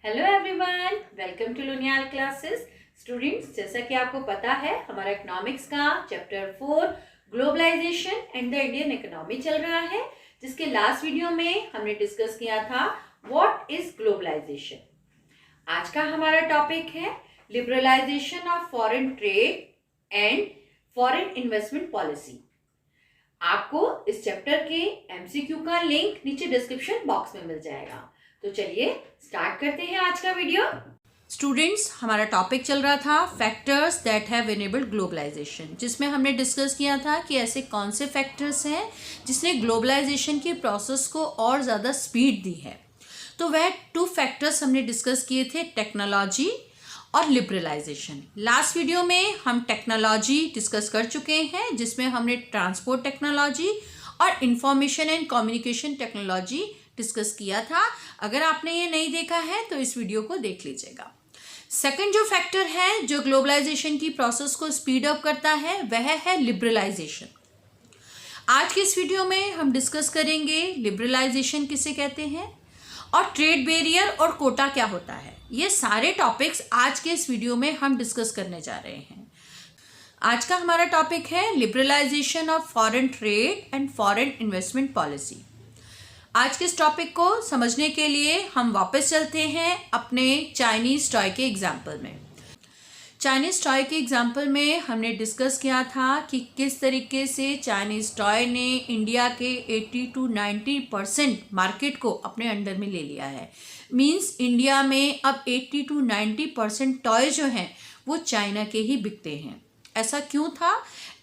Hello everyone, welcome to Luniyal classes. Students, जैसा कि आपको पता है हमारा इकोनॉमिक्स का chapter 4 globalisation and the Indian economy चल रहा है, जिसके लास्ट वीडियो में हमने डिस्कस किया था व्हाट इज ग्लोबलाइजेशन। आज का हमारा टॉपिक है liberalisation of foreign trade and foreign investment policy. आपको इस चैप्टर के एमसीक्यू का लिंक नीचे डिस्क्रिप्शन बॉक्स में मिल जाएगा। तो चलिए स्टार्ट करते हैं आज का वीडियो। स्टूडेंट्स, हमारा टॉपिक चल रहा था factors that have enabled globalisation, जिसमें हमने डिस्कस किया था कि ऐसे कौन से फैक्टर्स हैं जिसने ग्लोबलाइजेशन के प्रोसेस को और ज़्यादा स्पीड दी है। तो वह 2 फैक्टर्स हमने डिस्कस किए थे, टेक्नोलॉजी और लिबरलाइजेशन। लास्ट वीडियो में हम टेक्नोलॉजी डिस्कस कर चुके हैं, जिसमें हमने ट्रांसपोर्ट टेक्नोलॉजी और information and communication technology discuss किया था। अगर आपने ये नहीं देखा है तो इस वीडियो को देख लीजिएगा। सेकंड जो फैक्टर है जो ग्लोबलाइजेशन की प्रोसेस को स्पीड अप करता है वह है लिबरलाइजेशन। आज के इस वीडियो में हम डिस्कस करेंगे लिबरलाइजेशन किसे कहते हैं और ट्रेड बैरियर और कोटा क्या होता है। ये सारे टॉपिक्स आज के इस वीडियो में हम डिस्कस करने जा रहे हैं। आज का हमारा टॉपिक है liberalisation of foreign trade and foreign investment policy. आज के इस टॉपिक को समझने के लिए हम वापस चलते हैं अपने चाइनीज़ टॉय के एग्जाम्पल में। चाइनीज़ टॉय के एग्जाम्पल में हमने डिस्कस किया था कि किस तरीके से चाइनीज़ टॉय ने इंडिया के 80 to 90% मार्केट को अपने अंडर में ले लिया है। मींस इंडिया में अब 80 to 90% टॉय जो हैं वो चाइना के ही बिकते हैं। ऐसा क्यों था?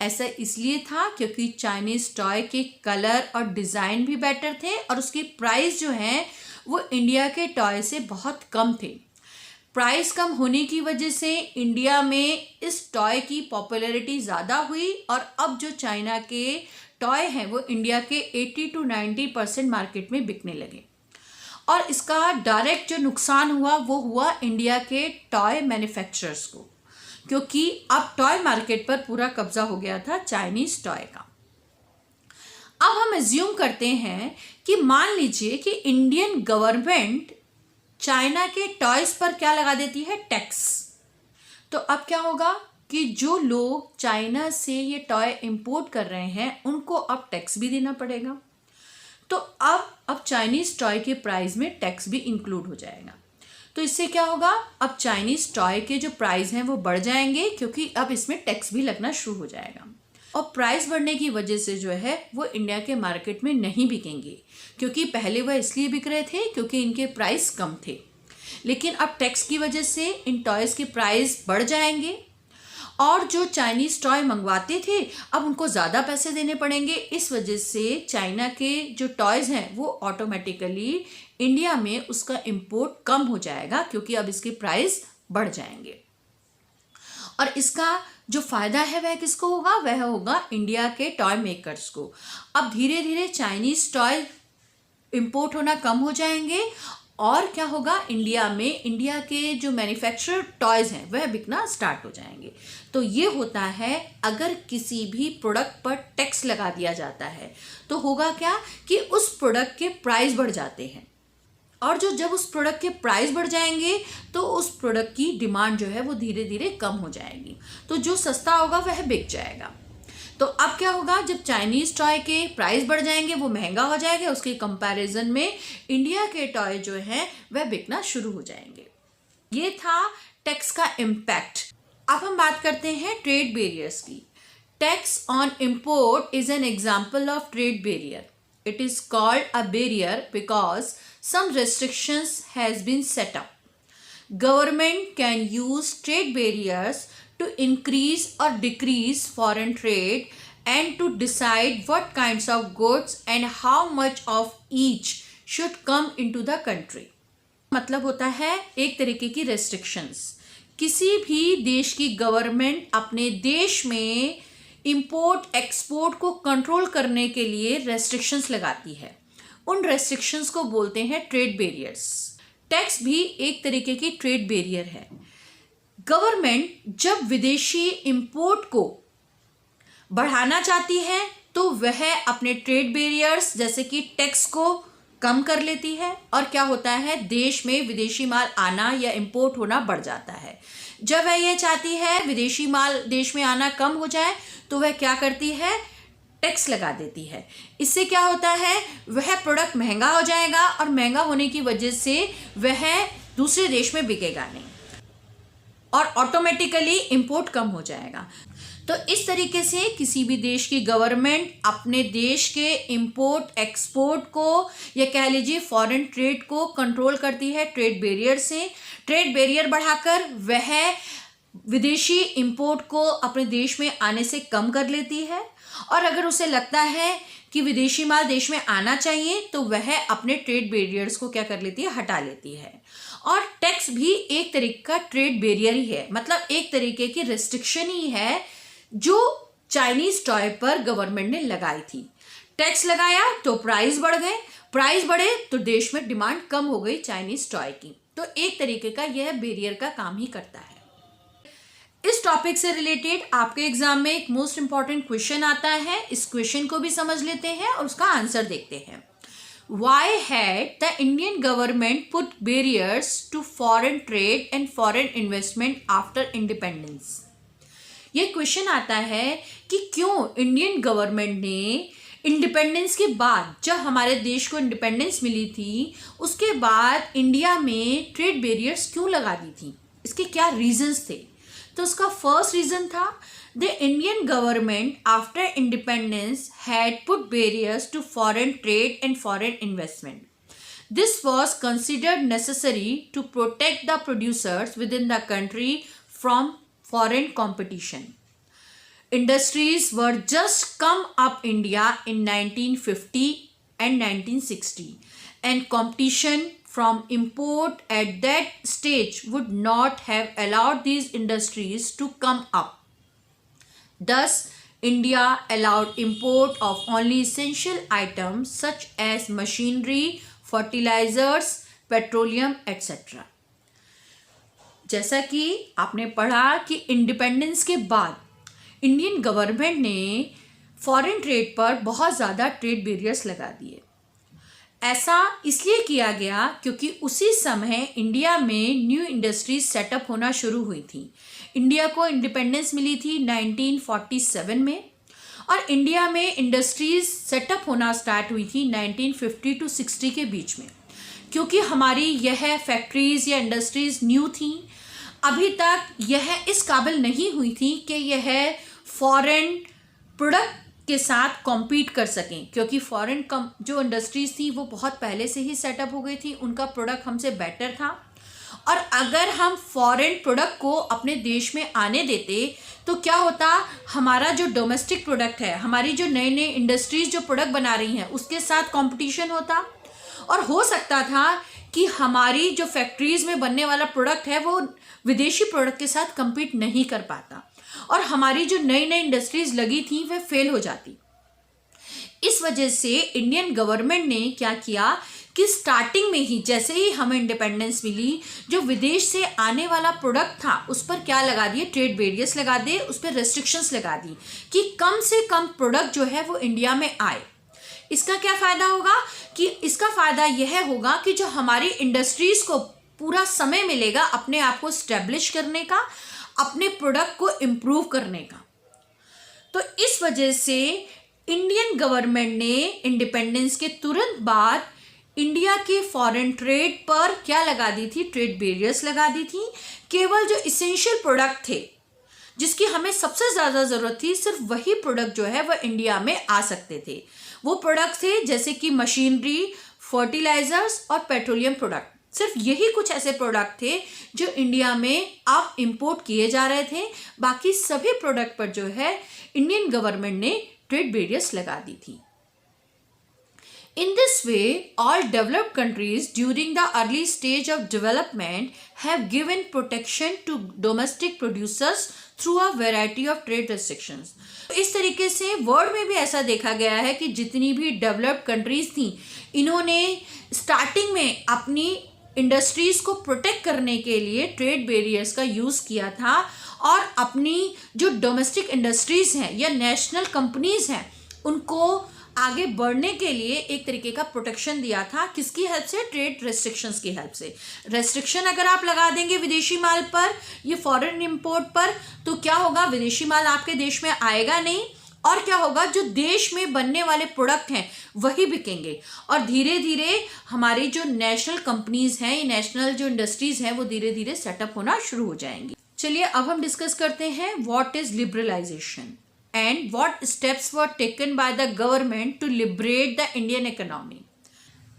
ऐसा इसलिए था क्योंकि चाइनीज़ टॉय के कलर और डिज़ाइन भी बेटर थे और उसकी प्राइस जो है वो इंडिया के टॉय से बहुत कम थे। प्राइस कम होने की वजह से इंडिया में इस टॉय की पॉपुलैरिटी ज़्यादा हुई और अब जो चाइना के टॉय हैं वो इंडिया के 80 to 90% मार्केट में बिकने लगे। और इसका डायरेक्ट जो नुकसान हुआ वो हुआ इंडिया के टॉय मैन्युफैक्चरर्स को, क्योंकि अब टॉय मार्केट पर पूरा कब्जा हो गया था चाइनीज़ टॉय का। अब हम एज्यूम करते हैं कि मान लीजिए कि इंडियन गवर्नमेंट चाइना के टॉयज पर क्या लगा देती है, टैक्स। तो अब क्या होगा कि जो लोग चाइना से ये टॉय इंपोर्ट कर रहे हैं उनको अब टैक्स भी देना पड़ेगा। तो अब चाइनीज़ टॉय के प्राइस में टैक्स भी इंक्लूड हो जाएगा। तो इससे क्या होगा, अब चाइनीज़ टॉय के जो प्राइस हैं वो बढ़ जाएंगे क्योंकि अब इसमें टैक्स भी लगना शुरू हो जाएगा। और प्राइस बढ़ने की वजह से जो है वो इंडिया के मार्केट में नहीं बिकेंगे, क्योंकि पहले वह इसलिए बिक रहे थे क्योंकि इनके प्राइस कम थे। लेकिन अब टैक्स की वजह से इन टॉयज़ के प्राइस बढ़ जाएंगे और जो चाइनीज़ टॉय मंगवाते थे अब उनको ज़्यादा पैसे देने पड़ेंगे। इस वजह से चाइना के जो टॉयज़ हैं वो ऑटोमेटिकली इंडिया में उसका इंपोर्ट कम हो जाएगा, क्योंकि अब इसके प्राइस बढ़ जाएंगे। और इसका जो फ़ायदा है वह किसको होगा? वह होगा इंडिया के टॉय मेकर्स को। अब धीरे धीरे चाइनीज़ टॉय इंपोर्ट होना कम हो जाएंगे और क्या होगा, इंडिया में इंडिया के जो मैन्युफैक्चरर टॉयज़ हैं वह बिकना स्टार्ट हो जाएंगे। तो ये होता है अगर किसी भी प्रोडक्ट पर टैक्स लगा दिया जाता है तो होगा क्या कि उस प्रोडक्ट के प्राइस बढ़ जाते हैं और जब उस प्रोडक्ट के प्राइस बढ़ जाएंगे तो उस प्रोडक्ट की डिमांड जो है वो धीरे धीरे कम हो जाएगी। तो जो सस्ता होगा वह बिक जाएगा। तो अब क्या होगा, जब चाइनीज़ टॉय के प्राइस बढ़ जाएंगे वो महंगा हो जाएगा, उसके कंपैरिजन में इंडिया के टॉय जो हैं वह बिकना शुरू हो जाएंगे। ये था टैक्स का इम्पैक्ट। अब हम बात करते हैं ट्रेड बैरियर्स की। Tax on import is an example of trade barrier. It is called a barrier because some restrictions has been set up. Government can use trade barriers to increase or decrease foreign trade and to decide what kinds of goods and how much of each should come into the country. मतलब होता है एक तरीके की restrictions। किसी भी देश की गवर्नमेंट अपने देश में इंपोर्ट एक्सपोर्ट को कंट्रोल करने के लिए रेस्ट्रिक्शंस लगाती है। उन रेस्ट्रिक्शंस को बोलते हैं ट्रेड बैरियर्स। टैक्स भी एक तरीके की ट्रेड बैरियर है। गवर्नमेंट जब विदेशी इंपोर्ट को बढ़ाना चाहती है तो वह अपने ट्रेड बैरियर्स जैसे कि टैक्स को कम कर लेती है और क्या होता है, देश में विदेशी माल आना या इंपोर्ट होना बढ़ जाता है। जब वह यह चाहती है विदेशी माल देश में आना कम हो जाए तो वह क्या करती है, टैक्स लगा देती है। इससे क्या होता है, वह प्रोडक्ट महंगा हो जाएगा और महंगा होने की वजह से वह दूसरे देश में बिकेगा नहीं और ऑटोमेटिकली इंपोर्ट कम हो जाएगा। तो इस तरीके से किसी भी देश की गवर्नमेंट अपने देश के इंपोर्ट एक्सपोर्ट को या कह लीजिए फॉरेन ट्रेड को कंट्रोल करती है ट्रेड बैरियर से। ट्रेड बैरियर बढ़ाकर वह विदेशी इंपोर्ट को अपने देश में आने से कम कर लेती है और अगर उसे लगता है कि विदेशी माल देश में आना चाहिए तो वह अपने ट्रेड बैरियर्स को क्या कर लेती है, हटा लेती है। और टैक्स भी एक तरीके का ट्रेड बैरियर ही है, मतलब एक तरीके की रिस्ट्रिक्शन ही है जो चाइनीज टॉय पर गवर्नमेंट ने लगाई थी। टैक्स लगाया तो प्राइस बढ़ गए, प्राइस बढ़े तो देश में डिमांड कम हो गई चाइनीज टॉय की। तो एक तरीके का यह बैरियर का काम ही करता है। इस टॉपिक से रिलेटेड आपके एग्जाम में एक मोस्ट इंपॉर्टेंट क्वेश्चन आता है, इस क्वेश्चन को भी समझ लेते हैं और उसका आंसर देखते हैं। Why had the Indian government put barriers to foreign trade and foreign investment after independence? ये क्वेश्चन आता है कि क्यों इंडियन गवर्नमेंट ने इंडिपेंडेंस के बाद, जब हमारे देश को इंडिपेंडेंस मिली थी उसके बाद इंडिया में ट्रेड बैरियर्स क्यों लगा दी थी, इसके क्या रीजंस थे। तो उसका फर्स्ट रीजन था the Indian government after independence had put barriers to foreign trade and foreign investment. This was considered necessary to protect the producers within the country from foreign competition. Industries were just come up India in 1950 and 1960 and competition from import at that stage would not have allowed these industries to come up. Thus, India allowed import of only essential items such as machinery, fertilizers, petroleum, etc. जैसा कि आपने पढ़ा कि independence के बाद Indian government ने foreign trade पर बहुत ज़्यादा ट्रेड बैरियर्स लगा दिए। ऐसा इसलिए किया गया क्योंकि उसी समय इंडिया में न्यू इंडस्ट्रीज सेटअप होना शुरू हुई थी। इंडिया को इंडिपेंडेंस मिली थी 1947 में और इंडिया में इंडस्ट्रीज सेटअप होना स्टार्ट हुई थी 1950 टू 60 के बीच में। क्योंकि हमारी यह फैक्ट्रीज या इंडस्ट्रीज न्यू थी, अभी तक यह इस काबिल नहीं हुई थी कि यह फॉरेन प्रोडक्ट के साथ कॉम्पीट कर सकें, क्योंकि फॉरेन जो इंडस्ट्रीज थी वो बहुत पहले से ही सेटअप हो गई थी, उनका प्रोडक्ट हमसे बेटर था। और अगर हम फॉरेन प्रोडक्ट को अपने देश में आने देते तो क्या होता, हमारा जो डोमेस्टिक प्रोडक्ट है, हमारी जो नए नए इंडस्ट्रीज जो प्रोडक्ट बना रही हैं उसके साथ कंपटीशन होता और हो सकता था कि हमारी जो फैक्ट्रीज में बनने वाला प्रोडक्ट है वो विदेशी प्रोडक्ट के साथ compete नहीं कर पाता और हमारी जो नई नई इंडस्ट्रीज लगी थी वह फेल हो जाती। इस वजह से इंडियन गवर्नमेंट ने क्या किया कि स्टार्टिंग में ही, जैसे ही हमें इंडिपेंडेंस मिली, जो विदेश से आने वाला प्रोडक्ट था उस पर क्या लगा दिए, ट्रेड बैरियर्स लगा दिए, उस पर रेस्ट्रिक्शंस लगा दी कि कम से कम प्रोडक्ट जो है वो इंडिया में आए। इसका क्या फ़ायदा होगा कि इसका फ़ायदा यह होगा कि जो हमारी इंडस्ट्रीज को पूरा समय मिलेगा अपने आप को स्टैब्लिश करने का, अपने प्रोडक्ट को इम्प्रूव करने का। तो इस वजह से इंडियन गवर्नमेंट ने इंडिपेंडेंस के तुरंत बाद इंडिया के फॉरेन ट्रेड पर क्या लगा दी थी, ट्रेड बैरियर्स लगा दी थी। केवल जो इसेंशियल प्रोडक्ट थे जिसकी हमें सबसे ज़्यादा ज़रूरत थी, सिर्फ वही प्रोडक्ट जो है वह इंडिया में आ सकते थे। वो प्रोडक्ट थे जैसे कि मशीनरी, फर्टिलाइजर्स और पेट्रोलियम प्रोडक्ट। सिर्फ यही कुछ ऐसे प्रोडक्ट थे जो इंडिया में अब इंपोर्ट किए जा रहे थे। बाकी सभी प्रोडक्ट पर जो है इंडियन गवर्नमेंट ने ट्रेड बैरियर्स लगा दी थी। In this way, all developed countries during the early stage of development have given protection to domestic producers through a variety of trade restrictions. इस तरीके से वर्ल्ड में भी ऐसा देखा गया है कि जितनी भी डेवलप्ड कंट्रीज थी, इन्होंने स्टार्टिंग में अपनी इंडस्ट्रीज को प्रोटेक्ट करने के लिए ट्रेड बैरियर्स का यूज़ किया था और अपनी जो डोमेस्टिक इंडस्ट्रीज हैं या नेशनल कंपनीज हैं उनको आगे बढ़ने के लिए एक तरीके का प्रोटेक्शन दिया था। किसकी हेल्प से? ट्रेड रेस्ट्रिक्शंस की हेल्प से। रेस्ट्रिक्शन अगर आप लगा देंगे विदेशी माल पर, ये फॉरेन इंपोर्ट पर, तो क्या होगा? विदेशी माल आपके देश में आएगा नहीं, और क्या होगा? जो देश में बनने वाले प्रोडक्ट हैं वही बिकेंगे, और धीरे धीरे हमारी जो नेशनल कंपनीज हैं, ये नेशनल जो इंडस्ट्रीज हैं, वो धीरे धीरे सेटअप होना शुरू हो जाएंगी। चलिए अब हम डिस्कस करते हैं what is liberalisation and what steps were taken by the government to liberate the Indian economy.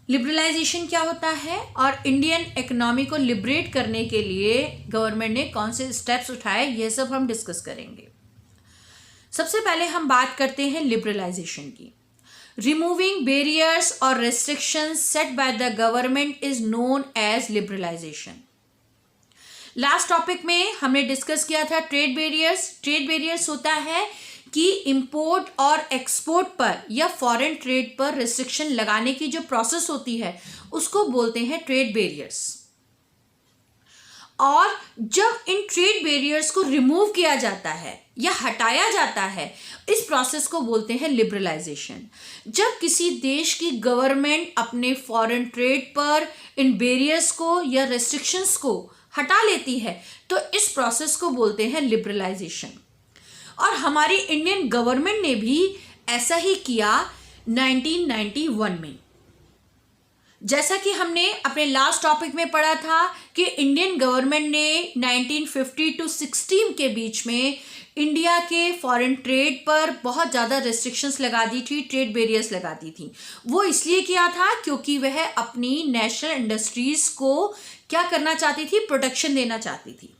Liberalisation क्या होता है और इंडियन इकोनॉमी को लिबरेट करने के लिए गवर्नमेंट ने कौन से स्टेप्स उठाए, ये सब हम डिस्कस करेंगे। सबसे पहले हम बात करते हैं लिबरलाइजेशन की। रिमूविंग बैरियर्स और restrictions set by the government is known as liberalisation. Last topic में हमने डिस्कस किया था ट्रेड बैरियर्स। ट्रेड बैरियर्स होता है कि इंपोर्ट और एक्सपोर्ट पर या फॉरेन ट्रेड पर रिस्ट्रिक्शन लगाने की जो प्रोसेस होती है उसको बोलते हैं ट्रेड बैरियर्स। और जब इन ट्रेड बैरियर्स को रिमूव किया जाता है या हटाया जाता है, इस प्रोसेस को बोलते हैं लिबरलाइजेशन। जब किसी देश की गवर्नमेंट अपने फॉरेन ट्रेड पर इन बैरियर्स को या रेस्ट्रिक्शंस को हटा लेती है तो इस प्रोसेस को बोलते हैं लिबरलाइजेशन। और हमारी इंडियन गवर्नमेंट ने भी ऐसा ही किया 1991 में। जैसा कि हमने अपने लास्ट टॉपिक में पढ़ा था कि इंडियन गवर्नमेंट ने 1950 टू 60 के बीच में इंडिया के फॉरेन ट्रेड पर बहुत ज़्यादा रेस्ट्रिक्शंस लगा दी थी, ट्रेड बैरियर्स लगा दी थी। वो इसलिए किया था क्योंकि वह अपनी नेशनल इंडस्ट्रीज़ को क्या करना चाहती थी? प्रोटेक्शन देना चाहती थी।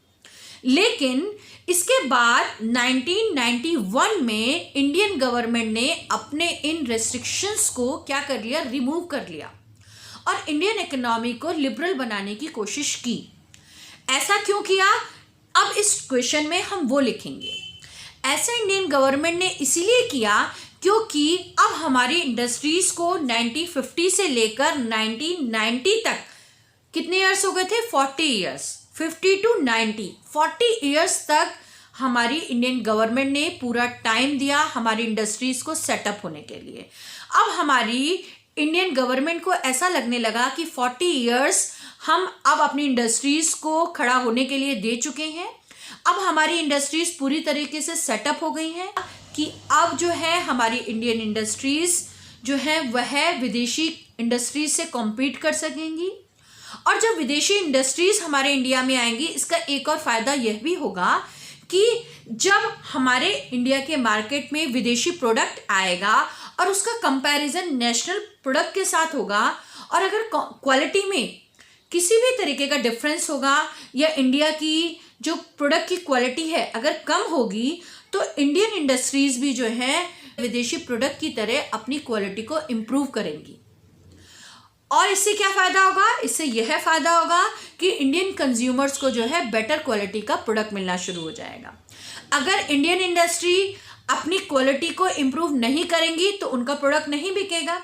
लेकिन इसके बाद 1991 में इंडियन गवर्नमेंट ने अपने इन रेस्ट्रिक्शंस को क्या कर लिया? रिमूव कर लिया और इंडियन इकोनॉमी को लिबरल बनाने की कोशिश की। ऐसा क्यों किया? अब इस क्वेश्चन में हम वो लिखेंगे। ऐसा इंडियन गवर्नमेंट ने इसीलिए किया क्योंकि अब हमारी इंडस्ट्रीज को 1950 से लेकर 1990 तक कितने ईयर्स हो गए थे? 40 ईयर्स। 50 टू 90, 40 ईयर्स तक हमारी इंडियन गवर्नमेंट ने पूरा टाइम दिया हमारी इंडस्ट्रीज को सेटअप होने के लिए। अब हमारी इंडियन गवर्नमेंट को ऐसा लगने लगा कि 40 ईयर्स हम अब अपनी इंडस्ट्रीज को खड़ा होने के लिए दे चुके हैं। अब हमारी इंडस्ट्रीज पूरी तरीके से सेटअप हो गई हैं कि अब जो है हमारी इंडियन इंडस्ट्रीज जो है वह विदेशी इंडस्ट्रीज से कॉम्पीट कर सकेंगी। और जब विदेशी इंडस्ट्रीज हमारे इंडिया में आएंगी, इसका एक और फायदा यह भी होगा कि जब हमारे इंडिया के मार्केट में विदेशी प्रोडक्ट आएगा और उसका कंपैरिजन नेशनल प्रोडक्ट के साथ होगा, और अगर क्वालिटी में किसी भी तरीके का डिफरेंस होगा या इंडिया की जो प्रोडक्ट की क्वालिटी है अगर कम होगी, तो इंडियन इंडस्ट्रीज भी जो है विदेशी प्रोडक्ट की तरह अपनी क्वालिटी को इम्प्रूव करेंगी। और इससे क्या फ़ायदा होगा? इससे यह फ़ायदा होगा कि इंडियन कंज्यूमर्स को जो है बेटर क्वालिटी का प्रोडक्ट मिलना शुरू हो जाएगा। अगर इंडियन इंडस्ट्री अपनी क्वालिटी को इम्प्रूव नहीं करेंगी तो उनका प्रोडक्ट नहीं बिकेगा।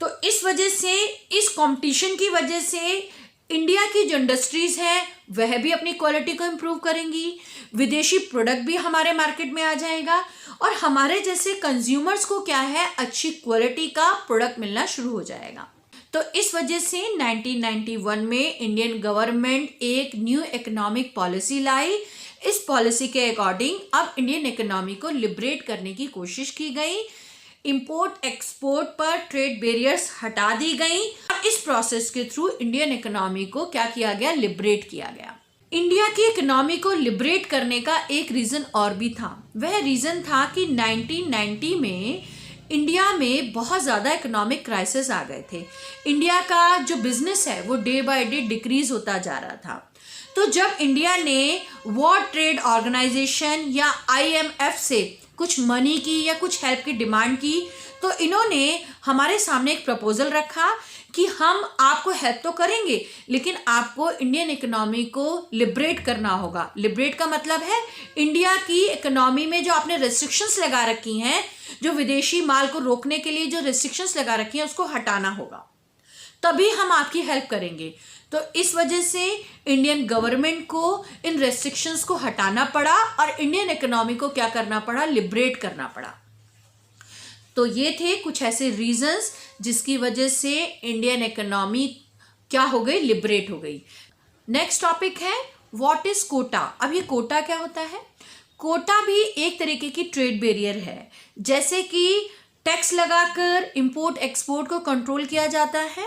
तो इस वजह से, इस कंपटीशन की वजह से इंडिया की जो इंडस्ट्रीज़ हैं वह भी अपनी क्वालिटी को इम्प्रूव करेंगी, विदेशी प्रोडक्ट भी हमारे मार्केट में आ जाएगा और हमारे जैसे कंज्यूमर्स को क्या है? अच्छी क्वालिटी का प्रोडक्ट मिलना शुरू हो जाएगा। तो इस वजह से 1991 में इंडियन गवर्नमेंट एक न्यू इकोनॉमिक पॉलिसी लाई। इस पॉलिसी के अकॉर्डिंग अब इंडियन इकोनॉमी को लिबरेट करने की कोशिश की गई। इंपोर्ट एक्सपोर्ट पर ट्रेड बैरियर्स हटा दी गई और इस प्रोसेस के थ्रू इंडियन इकोनॉमी को क्या किया गया? लिबरेट किया गया। इंडिया की इकोनॉमी को लिबरेट करने का एक रीज़न और भी था। वह रीज़न था कि 1990 में इंडिया में बहुत ज़्यादा इकोनॉमिक क्राइसिस आ गए थे। इंडिया का जो बिजनेस है वो डे बाय डे डिक्रीज होता जा रहा था। तो जब इंडिया ने वर्ल्ड ट्रेड ऑर्गेनाइजेशन या IMF से कुछ मनी की या कुछ हेल्प की डिमांड की, तो इन्होंने हमारे सामने एक प्रपोजल रखा कि हम आपको हेल्प तो करेंगे लेकिन आपको इंडियन इकोनॉमी को लिबरेट करना होगा। लिबरेट का मतलब है इंडिया की इकोनॉमी में जो आपने रेस्ट्रिक्शंस लगा रखी हैं, जो विदेशी माल को रोकने के लिए जो रेस्ट्रिक्शंस लगा रखी हैं, उसको हटाना होगा, तभी हम आपकी हेल्प करेंगे। तो इस वजह से इंडियन गवर्नमेंट को इन रेस्ट्रिक्शंस को हटाना पड़ा और इंडियन इकोनॉमी को क्या करना पड़ा? लिबरेट करना पड़ा। तो ये थे कुछ ऐसे रीजंस जिसकी वजह से इंडियन इकोनॉमी क्या हो गई, लिबरेट हो गई। नेक्स्ट टॉपिक है व्हाट इज कोटा। अब ये कोटा क्या होता है? कोटा भी एक तरीके की ट्रेड बैरियर है। जैसे कि टैक्स लगाकर इंपोर्ट एक्सपोर्ट को कंट्रोल किया जाता है,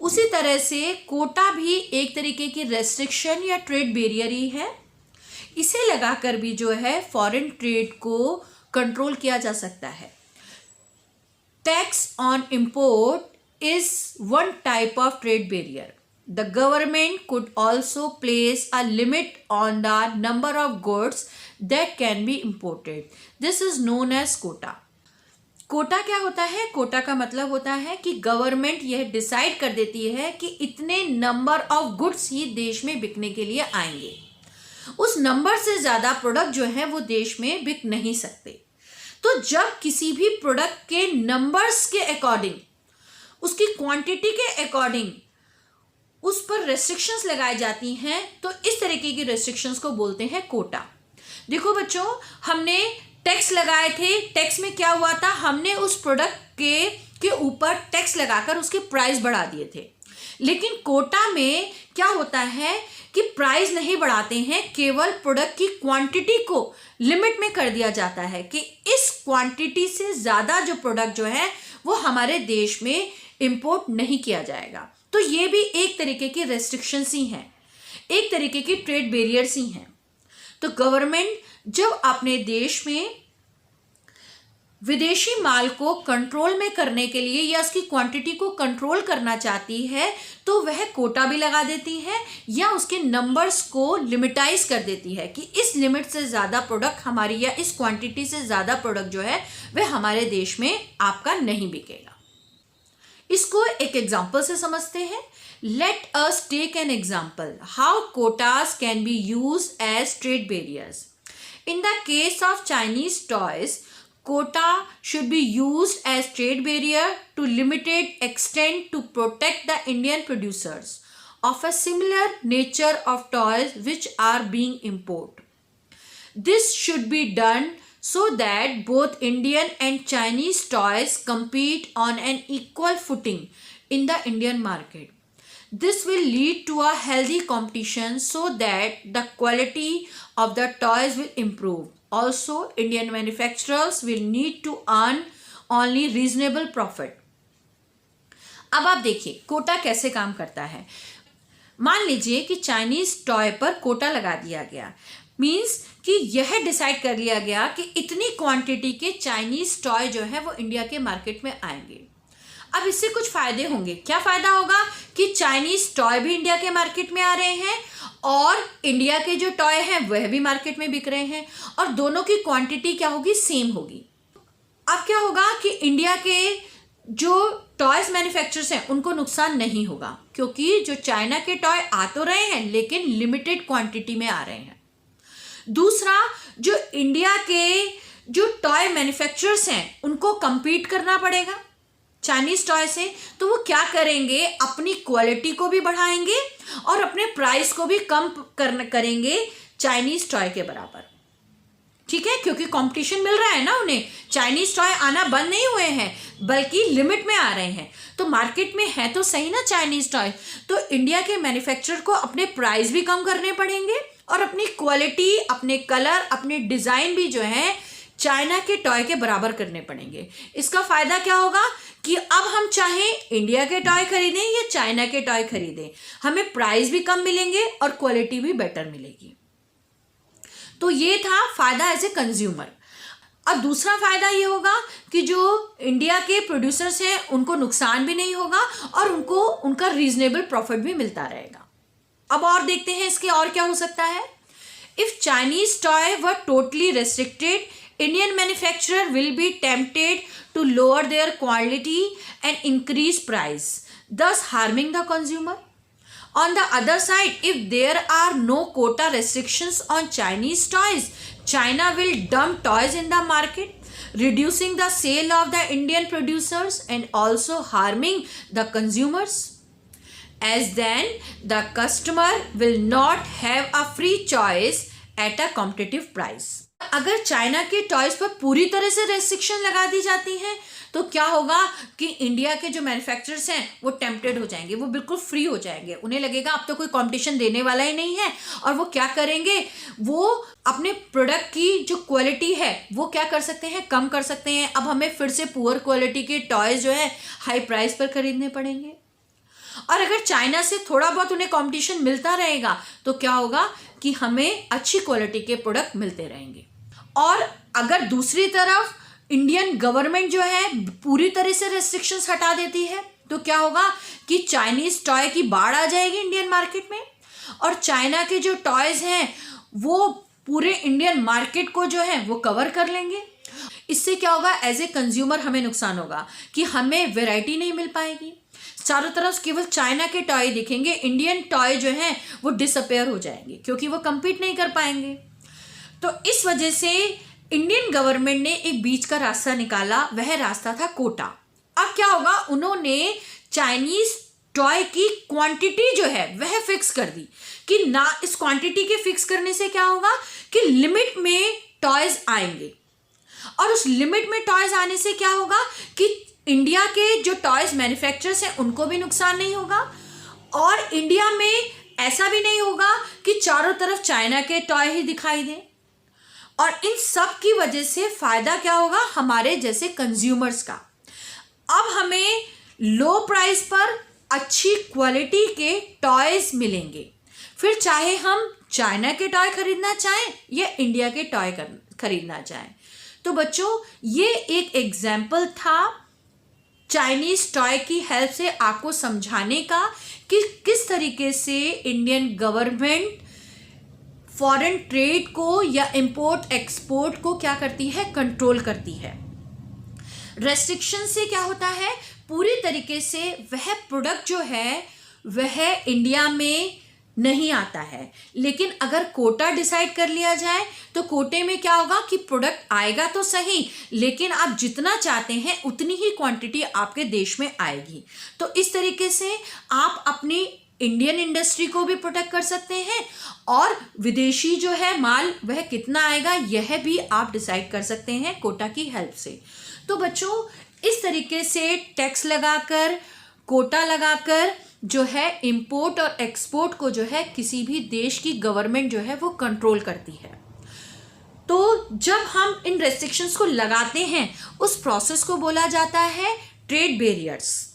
उसी तरह से कोटा भी एक तरीके की रेस्ट्रिक्शन या ट्रेड बैरियर ही है। इसे लगाकर भी जो है फॉरेन ट्रेड को कंट्रोल किया जा सकता है। Tax on import is one type of trade barrier. The government could also place a limit on the number of goods that can be imported. This is known as quota. Quota क्या होता है? कोटा का मतलब होता है कि government यह decide कर देती है कि इतने नंबर ऑफ गुड्स ही देश में बिकने के लिए आएंगे। उस नंबर से ज़्यादा प्रोडक्ट जो है वो देश में बिक नहीं सकते। तो जब किसी भी प्रोडक्ट के नंबर्स के अकॉर्डिंग, उसकी क्वांटिटी के अकॉर्डिंग उस पर रेस्ट्रिक्शंस लगाई जाती हैं, तो इस तरीके की रेस्ट्रिक्शंस को बोलते हैं कोटा। देखो बच्चों, हमने टैक्स लगाए थे, टैक्स में क्या हुआ था, हमने उस प्रोडक्ट के ऊपर टैक्स लगाकर उसके प्राइस बढ़ा दिए थे। लेकिन कोटा में क्या होता है कि प्राइस नहीं बढ़ाते हैं, केवल प्रोडक्ट की क्वांटिटी को लिमिट में कर दिया जाता है कि इस क्वांटिटी से ज़्यादा जो प्रोडक्ट जो है वो हमारे देश में इंपोर्ट नहीं किया जाएगा। तो ये भी एक तरीके की रेस्ट्रिक्शंस ही हैं, एक तरीके की ट्रेड बैरियर्स ही हैं। तो गवर्नमेंट जब अपने देश में विदेशी माल को कंट्रोल में करने के लिए या उसकी क्वांटिटी को कंट्रोल करना चाहती है, तो वह कोटा भी लगा देती है या उसके नंबर्स को लिमिटाइज कर देती है कि इस लिमिट से ज़्यादा प्रोडक्ट हमारी या इस क्वांटिटी से ज़्यादा प्रोडक्ट जो है वह हमारे देश में आपका नहीं बिकेगा। इसको एक एग्जाम्पल से समझते हैं। Let us take an example how quotas can be use as trade barriers. In the case of Chinese toys, quota should be used as trade barrier to limited extent to protect the Indian producers of a similar nature of toys which are being imported. This should be done so that both Indian and Chinese toys compete on an equal footing in the Indian market. This will lead to a healthy competition so that the quality of the toys will improve. Also, Indian manufacturers will need to earn only reasonable profit. अब आप देखिए कोटा कैसे काम करता है। मान लीजिए कि चाइनीज टॉय पर कोटा लगा दिया गया, मीन्स कि यह डिसाइड कर लिया गया कि इतनी क्वांटिटी के चाइनीज टॉय जो है वो इंडिया के मार्केट में आएंगे। अब इससे कुछ फायदे होंगे। क्या फायदा होगा कि चाइनीज टॉय भी इंडिया के मार्केट में आ रहे हैं और इंडिया के जो टॉय हैं वह भी मार्केट में बिक रहे हैं और दोनों की क्वांटिटी क्या होगी, सेम होगी। अब क्या होगा कि इंडिया के जो टॉयज मैन्युफैक्चरर्स हैं उनको नुकसान नहीं होगा, क्योंकि जो चाइना के टॉय आ तो रहे हैं लेकिन लिमिटेड क्वांटिटी में आ रहे हैं। दूसरा, जो इंडिया के जो टॉय मैन्युफैक्चरर्स हैं उनको compete करना पड़ेगा चाइनीज टॉय से, तो वो क्या करेंगे, अपनी क्वालिटी को भी बढ़ाएंगे और अपने प्राइस को भी कम करेंगे चाइनीज टॉय के बराबर। ठीक है, क्योंकि कंपटीशन मिल रहा है ना उन्हें। चाइनीज टॉय आना बंद नहीं हुए हैं बल्कि लिमिट में आ रहे हैं, तो मार्केट में है तो सही ना चाइनीज टॉय। तो इंडिया के मैन्युफैक्चरर को अपने प्राइस भी कम करने पड़ेंगे और अपनी क्वालिटी, अपने कलर, अपने डिज़ाइन भी जो है चाइना के टॉय के बराबर करने पड़ेंगे। इसका फायदा क्या होगा कि अब हम चाहें इंडिया के टॉय खरीदें या चाइना के टॉय खरीदें, हमें प्राइस भी कम मिलेंगे और क्वालिटी भी बेटर मिलेगी। तो ये था फायदा एज ए कंज्यूमर। अब दूसरा फायदा ये होगा कि जो इंडिया के प्रोड्यूसर्स हैं उनको नुकसान भी नहीं होगा और उनको उनका रीजनेबल प्रॉफिट भी मिलता रहेगा। अब और देखते हैं इसके और क्या हो सकता है। If Chinese toy were totally restricted, Indian manufacturer will be tempted to lower their quality and increase price, thus harming the consumer. On the other side, if there are no quota restrictions on Chinese toys, China will dump toys in the market, reducing the sale of the Indian producers and also harming the consumers. As then, the customer will not have a free choice at a competitive price. अगर China के toys पर पूरी तरह से restriction लगा दी जाती हैं तो क्या होगा कि इंडिया के जो मैन्युफैक्चरर्स हैं वो टेम्प्टेड हो जाएंगे, वो बिल्कुल फ्री हो जाएंगे। उन्हें लगेगा अब तो कोई कंपटीशन देने वाला ही नहीं है, और वो क्या करेंगे, वो अपने प्रोडक्ट की जो क्वालिटी है वो क्या कर सकते हैं, कम कर सकते हैं। अब हमें फिर से पुअर क्वालिटी के टॉयज जो है हाई प्राइस पर खरीदने पड़ेंगे। और अगर चाइना से थोड़ा बहुत उन्हें कंपटीशन मिलता रहेगा तो क्या होगा कि हमें अच्छी क्वालिटी के प्रोडक्ट मिलते रहेंगे। और अगर दूसरी तरफ इंडियन गवर्नमेंट जो है पूरी तरह से रेस्ट्रिक्शंस हटा देती है तो क्या होगा कि चाइनीज टॉय की बाढ़ आ जाएगी इंडियन मार्केट में, और चाइना के जो टॉयज हैं वो पूरे इंडियन मार्केट को जो है वो कवर कर लेंगे। इससे क्या होगा, एज ए कंज्यूमर हमें नुकसान होगा कि हमें वैरायटी नहीं मिल पाएगी, चारों तरफ केवल चाइना के टॉय दिखेंगे, इंडियन टॉय जो हैं वो डिसअपेयर हो जाएंगे क्योंकि वो compete नहीं कर पाएंगे। तो इस वजह से इंडियन गवर्नमेंट ने एक बीच का रास्ता निकाला, वह रास्ता था कोटा। अब क्या होगा, उन्होंने चाइनीज टॉय की क्वांटिटी जो है वह फिक्स कर दी कि ना, इस क्वांटिटी के फिक्स करने से क्या होगा कि लिमिट में टॉयज आएंगे, और उस लिमिट में टॉयज आने से क्या होगा कि इंडिया के जो टॉयज मैन्युफैक्चरर्स हैं उनको भी नुकसान नहीं होगा, और इंडिया में ऐसा भी नहीं होगा कि चारों तरफ चाइना के टॉय ही दिखाई दें। और इन सब की वजह से फायदा क्या होगा, हमारे जैसे कंज्यूमर्स का। अब हमें लो प्राइस पर अच्छी क्वालिटी के टॉयज मिलेंगे, फिर चाहे हम चाइना के टॉय खरीदना चाहें या इंडिया के टॉय खरीदना चाहें। तो बच्चों, ये एक एग्जाम्पल था चाइनीज टॉय की हेल्प से आपको समझाने का कि किस तरीके से इंडियन गवर्नमेंट फॉरेन ट्रेड को या इंपोर्ट एक्सपोर्ट को क्या करती है, कंट्रोल करती है। रेस्ट्रिक्शन से क्या होता है, पूरी तरीके से वह प्रोडक्ट जो है वह इंडिया में नहीं आता है, लेकिन अगर कोटा डिसाइड कर लिया जाए तो कोटे में क्या होगा कि प्रोडक्ट आएगा तो सही, लेकिन आप जितना चाहते हैं उतनी ही क्वांटिटी आपके देश में आएगी। तो इस तरीके से आप अपनी इंडियन इंडस्ट्री को भी प्रोटेक्ट कर सकते हैं, और विदेशी जो है माल वह कितना आएगा यह भी आप डिसाइड कर सकते हैं कोटा की हेल्प से। तो बच्चों, इस तरीके से टैक्स लगाकर, कोटा लगाकर जो है इंपोर्ट और एक्सपोर्ट को जो है किसी भी देश की गवर्नमेंट जो है वो कंट्रोल करती है। तो जब हम इन रेस्ट्रिक्शंस को लगाते हैं उस प्रोसेस को बोला जाता है ट्रेड बैरियर्स,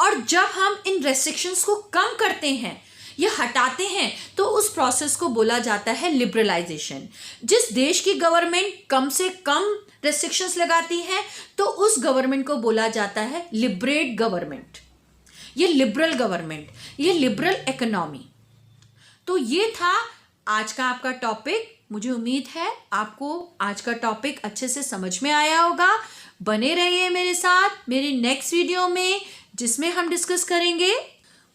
और जब हम इन रेस्ट्रिक्शंस को कम करते हैं या हटाते हैं तो उस प्रोसेस को बोला जाता है लिबरलाइजेशन। जिस देश की गवर्नमेंट कम से कम रेस्ट्रिक्शंस लगाती है तो उस गवर्नमेंट को बोला जाता है लिबरेट गवर्नमेंट, ये लिबरल गवर्नमेंट, ये लिबरल इकोनॉमी। तो ये था आज का आपका टॉपिक। मुझे उम्मीद है आपको आज का टॉपिक अच्छे से समझ में आया होगा। बने रहिए मेरे साथ मेरी नेक्स्ट वीडियो में, जिसमें हम डिस्कस करेंगे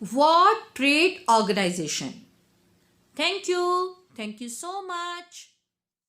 world trade organisation. Thank you so much.